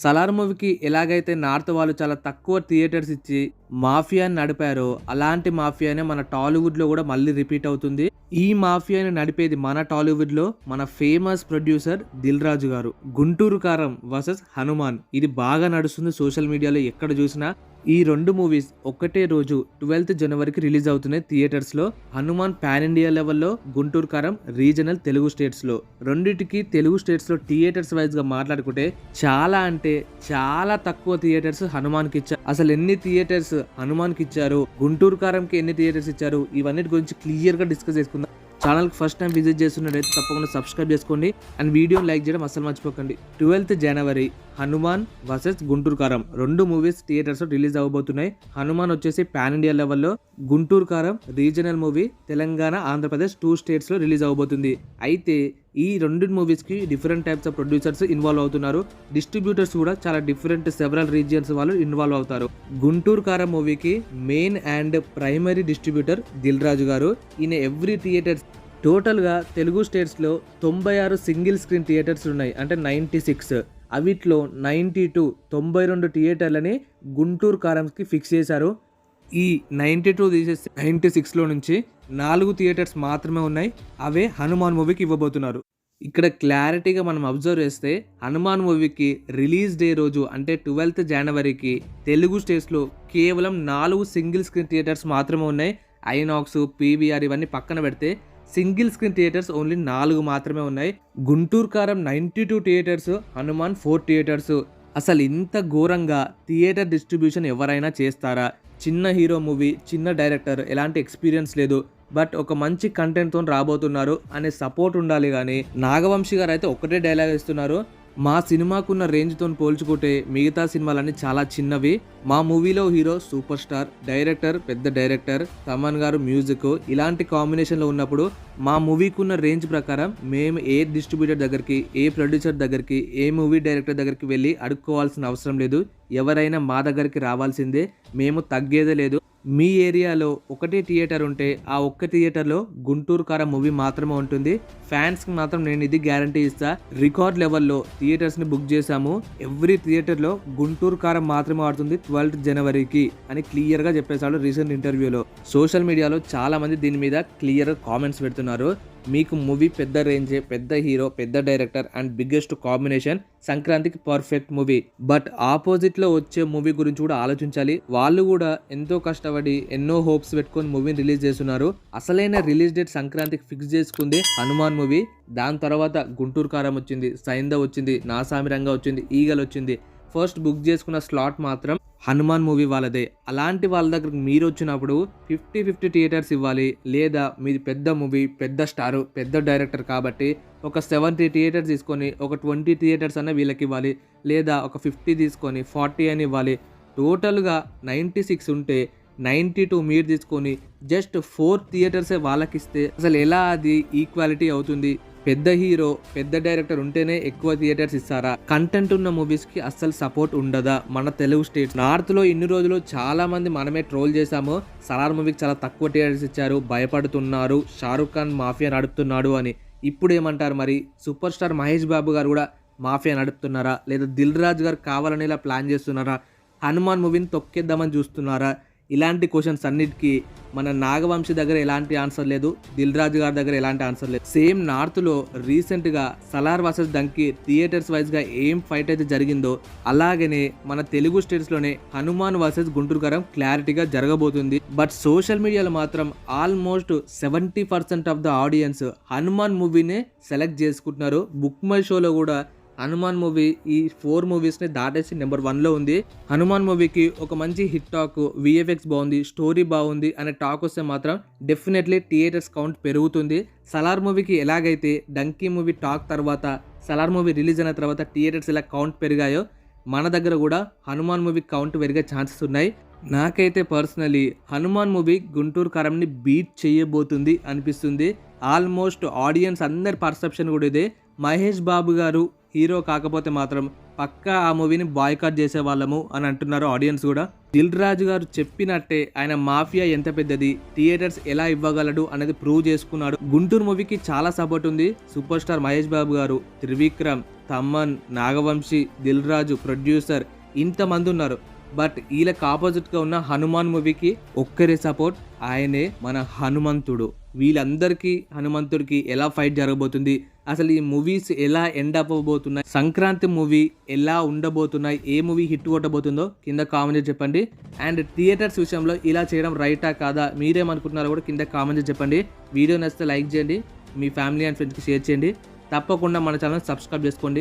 సలార్ మూవీకి ఎలాగైతే నార్త్ వాళ్ళు చాలా తక్కువ థియేటర్స్ ఇచ్చి మాఫియాని నడిపారో అలాంటి మాఫియానే మన టాలీవుడ్ లో కూడా మళ్ళీ రిపీట్ అవుతుంది. ఈ మాఫియాని నడిపేది మన టాలీవుడ్ లో మన ఫేమస్ ప్రొడ్యూసర్ దిల్ రాజు గారు. గుంటూరు కారం వర్సెస్ హనుమాన్ ఇది బాగా నడుస్తుంది సోషల్ మీడియాలో ఎక్కడ చూసినా. ఈ రెండు మూవీస్ ఒక్కటే రోజు 12th జనవరికి రిలీజ్ అవుతున్నాయి థియేటర్స్ లో. హనుమాన్ పాన్ ఇండియా లెవెల్లో, గుంటూరు కారం రీజనల్ తెలుగు స్టేట్స్ లో. రెండింటికి తెలుగు స్టేట్స్ లో థియేటర్స్ వైజ్ గా మాట్లాడుకుంటే చాలా అంటే చాలా తక్కువ థియేటర్స్ హనుమాన్ కి ఇచ్చారు. అసలు ఎన్ని థియేటర్స్ హనుమాన్ కి ఇచ్చారు, గుంటూరు కారంకి ఎన్ని థియేటర్స్ ఇచ్చారు, ఇవన్నిటి గురించి క్లియర్ గా డిస్కస్ చేసుకుందాం. ఛానల్ ఫస్ట్ టైం విజిట్ చేస్తున్నట్టయితే తప్పకుండా సబ్స్క్రైబ్ చేసుకోండి అండ్ వీడియోని లైక్ చేయడం అసలు మర్చిపోకండి. 12th జనవరి హనుమాన్ వర్సెస్ గుంటూరు కారం రెండు మూవీస్ థియేటర్స్ లో రిలీజ్ అవ్వబోతున్నాయి. హనుమాన్ వచ్చేసి పాన్ ఇండియా లెవెల్లో, Guntur Kaaram regional movie Telangana, Andhra Pradesh 2 states లో రిలీజ్ అవ్వబోతుంది. అయితే ఈ రెండు మూవీస్ కి different types of producers involve అవుతున్నారు. డిస్ట్రిబ్యూటర్స్ కూడా చాలా డిఫరెంట్ సెవరల్ రీజియన్స్ వాళ్ళు ఇన్వాల్వ్ అవుతారు. గుంటూరు కారం మూవీకి main and primary distributor Dil Raju గారు. ఈయన ఎవ్రీ థియేటర్స్ టోటల్గా తెలుగు స్టేట్స్లో 96 సింగిల్ స్క్రీన్ థియేటర్స్ ఉన్నాయి, అంటే 96. అవిట్లో 92 థియేటర్లని గుంటూరు కారంకి ఫిక్స్ చేశారు. ఈ 92 తీసేసి 96లో నుంచి 4 థియేటర్స్ మాత్రమే ఉన్నాయి. అవే హనుమాన్ మూవీకి ఇవ్వబోతున్నారు. ఇక్కడ క్లారిటీగా మనం అబ్జర్వ్ చేస్తే హనుమాన్ మూవీకి రిలీజ్ డే రోజు అంటే 12th జనవరికి తెలుగు స్టేట్స్లో కేవలం 4 సింగిల్ స్క్రీన్ థియేటర్స్ మాత్రమే ఉన్నాయి. ఐనాక్స్, పీవీఆర్ ఇవన్నీ పక్కన పెడితే సింగిల్ స్క్రీన్ థియేటర్స్ ఓన్లీ 4 మాత్రమే ఉన్నాయి. గుంటూరు కారం 92 థియేటర్స్, హనుమాన్ 4 థియేటర్స్. అసలు ఇంత ఘోరంగా థియేటర్ డిస్ట్రిబ్యూషన్ ఎవరైనా చేస్తారా? చిన్న హీరో మూవీ, చిన్న డైరెక్టర్, ఎలాంటి ఎక్స్పీరియన్స్ లేదు, బట్ ఒక మంచి కంటెంట్తో రాబోతున్నారు అనే సపోర్ట్ ఉండాలి. కానీ నాగవంశీ గారు అయితే ఒకటే డైలాగ్ ఇస్తున్నారు, మా సినిమాకున్న రేంజ్తో పోల్చుకుంటే మిగతా సినిమాలన్నీ చాలా చిన్నవి. మా మూవీలో హీరో సూపర్ స్టార్, డైరెక్టర్ పెద్ద డైరెక్టర్, తమన్ గారు మ్యూజిక్, ఇలాంటి కాంబినేషన్లో ఉన్నప్పుడు మా మూవీకి ఉన్న రేంజ్ ప్రకారం మేము ఏ డిస్ట్రిబ్యూటర్ దగ్గరికి, ఏ ప్రొడ్యూసర్ దగ్గరికి, ఏ మూవీ డైరెక్టర్ దగ్గరికి వెళ్ళి అడుక్కోవాల్సిన అవసరం లేదు. ఎవరైనా మా దగ్గరికి రావాల్సిందే, మేము తగ్గేదే లేదు. మీ ఏరియాలో ఒకటే థియేటర్ ఉంటే ఆ ఒక్క థియేటర్లో గుంటూరు కారం మూవీ మాత్రమే ఉంటుంది. ఫ్యాన్స్కి మాత్రం నేను ఇది గ్యారంటీ ఇస్తా. రికార్డ్ లెవెల్లో థియేటర్స్ని బుక్ చేశాము. ఎవ్రీ థియేటర్లో గుంటూరు కారం మాత్రమే ఆడుతుంది 12th జనవరికి అని క్లియర్గా చెప్పేశాడు రీసెంట్ ఇంటర్వ్యూలో. సోషల్ మీడియాలో చాలా మంది దీని మీద క్లియర్ కామెంట్స్ పెడుతున్నారు. మీకు మూవీ పెద్ద రేంజే, పెద్ద హీరో, పెద్ద డైరెక్టర్ అండ్ బిగ్గెస్ట్ కాంబినేషన్, సంక్రాంతికి పర్ఫెక్ట్ మూవీ. బట్ ఆపోజిట్లో వచ్చే మూవీ గురించి కూడా ఆలోచించాలి. వాళ్ళు కూడా ఎంతో కష్టపడి ఎన్నో హోప్స్ పెట్టుకొని మూవీని రిలీజ్ చేస్తున్నారు. అసలైన రిలీజ్ డేట్ సంక్రాంతికి ఫిక్స్ చేసుకుంది హనుమాన్ మూవీ. దాని తర్వాత గుంటూరు కారం వచ్చింది, సైంధవ్ వచ్చింది, నాసామిరంగా వచ్చింది, ఈగల్ వచ్చింది. ఫస్ట్ బుక్ చేసుకున్న స్లాట్ మాత్రం హనుమాన్ మూవీ వాళ్ళదే. అలాంటి వాళ్ళ దగ్గరకు మీరు వచ్చినప్పుడు 50-50 థియేటర్స్ ఇవ్వాలి. లేదా మీది పెద్ద మూవీ, పెద్ద స్టారు, పెద్ద డైరెక్టర్ కాబట్టి ఒక 70 థియేటర్స్ తీసుకొని ఒక 20 థియేటర్స్ అన్న వీళ్ళకి ఇవ్వాలి. లేదా ఒక 50 తీసుకొని 40 అని ఇవ్వాలి. టోటల్గా 96 ఉంటే 92 మీరు తీసుకొని జస్ట్ 4 థియేటర్సే వాళ్ళకి ఇస్తే అసలు ఎలా అది ఈక్వాలిటీ అవుతుంది? పెద్ద హీరో, పెద్ద డైరెక్టర్ ఉంటేనే ఎక్కువ థియేటర్స్ ఇస్తారా? కంటెంట్ ఉన్న మూవీస్ కి అస్సలు సపోర్ట్ ఉండదా? మన తెలుగు స్టేట్స్ నార్త్ లో ఇన్ని రోజులు చాలా మంది మనమే ట్రోల్ చేశాము. సలార్ మూవీకి చాలా తక్కువ థియేటర్స్ ఇచ్చారు, భయపడుతున్నారు, షారుఖ్ ఖాన్ మాఫియా నడుపుతున్నాడు అని. ఇప్పుడు ఏమంటారు మరి? సూపర్ స్టార్ మహేష్ బాబు గారు కూడా మాఫియా నడుపుతున్నారా? లేదా దిల్ రాజు గారు కావాలని ఇలా ప్లాన్ చేస్తున్నారా? హనుమాన్ మూవీని తొక్కేద్దామని చూస్తున్నారా? ఇలాంటి క్వశ్చన్స్ అన్నిటికీ మన నాగవంశీ దగ్గర ఎలాంటి ఆన్సర్ లేదు, దిల్ రాజు గారి దగ్గర ఎలాంటి ఆన్సర్ లేదు. సేమ్ నార్త్లో రీసెంట్గా సలార్ వర్సెస్ డంకీ థియేటర్స్ వైజ్గా ఏం ఫైట్ అయితే జరిగిందో అలాగనే మన తెలుగు స్టేట్స్లోనే హనుమాన్ వర్సెస్ గుంటూరు కారం క్లారిటీగా జరగబోతుంది. బట్ సోషల్ మీడియాలో మాత్రం almost 70% of the audience Hanuman మూవీనే సెలెక్ట్ చేసుకుంటున్నారు. బుక్ మై షోలో కూడా హనుమాన్ మూవీ ఈ 4 మూవీస్ని దాటేసి నెంబర్ 1లో ఉంది. హనుమాన్ మూవీకి ఒక మంచి హిట్ టాక్, విఎఫ్ఎక్స్ బాగుంది, స్టోరీ బాగుంది అనే టాక్ వస్తే మాత్రం డెఫినెట్లీ థియేటర్స్ కౌంట్ పెరుగుతుంది. సలార్ మూవీకి ఎలాగైతే డంకీ మూవీ టాక్ తర్వాత సలార్ మూవీ రిలీజ్ అయిన తర్వాత థియేటర్స్ ఎలా కౌంట్ పెరిగాయో మన దగ్గర కూడా హనుమాన్ మూవీ కౌంట్ పెరిగే ఛాన్సెస్ ఉన్నాయి. నాకైతే పర్సనలీ హనుమాన్ మూవీ గుంటూరు కారంని బీట్ చేయబోతుంది అనిపిస్తుంది. ఆల్మోస్ట్ ఆడియన్స్ అందరి పర్సెప్షన్ కూడా ఇదే. మహేష్ బాబు గారు హీరో కాకపోతే మాత్రం పక్కా ఆ మూవీని బాయ్కాట్ చేసేవాళ్ళము అని అంటున్నారు ఆడియన్స్ కూడా. దిల్ రాజు గారు చెప్పినట్టే ఆయన మాఫియా ఎంత పెద్దది, థియేటర్స్ ఎలా ఇవ్వగలడు అనేది ప్రూవ్ చేసుకున్నాడు. గుంటూరు మూవీకి చాలా సపోర్ట్ ఉంది. సూపర్ స్టార్ మహేష్ బాబు గారు, త్రివిక్రమ్, తమన్, నాగవంశీ, దిల్ రాజు, ప్రొడ్యూసర్ ఇంతమంది ఉన్నారు. బట్ వీళ్ళకి ఆపోజిట్గా ఉన్న హనుమాన్ మూవీకి ఒక్కరే సపోర్ట్, ఆయనే మన హనుమంతుడు. వీళ్ళందరికీ హనుమంతుడికి ఎలా ఫైట్ జరగబోతుంది, అసలు ఈ మూవీస్ ఎలా ఎండ్ అవ్వబోతున్నాయి, సంక్రాంతి మూవీ ఎలా ఉండబోతున్నాయి, ఏ మూవీ హిట్ కొట్టబోతుందో కింద కామెంట్ చెప్పండి. అండ్ థియేటర్స్ విషయంలో ఇలా చేయడం రైటా కాదా, మీరేమనుకుంటున్నారో కూడా కింద కామెంట్ చెప్పండి. వీడియో నచ్చితే లైక్ చేయండి, మీ ఫ్యామిలీ అండ్ ఫ్రెండ్స్కి షేర్ చేయండి. తప్పకుండా మన ఛానల్ సబ్స్క్రైబ్ చేసుకోండి.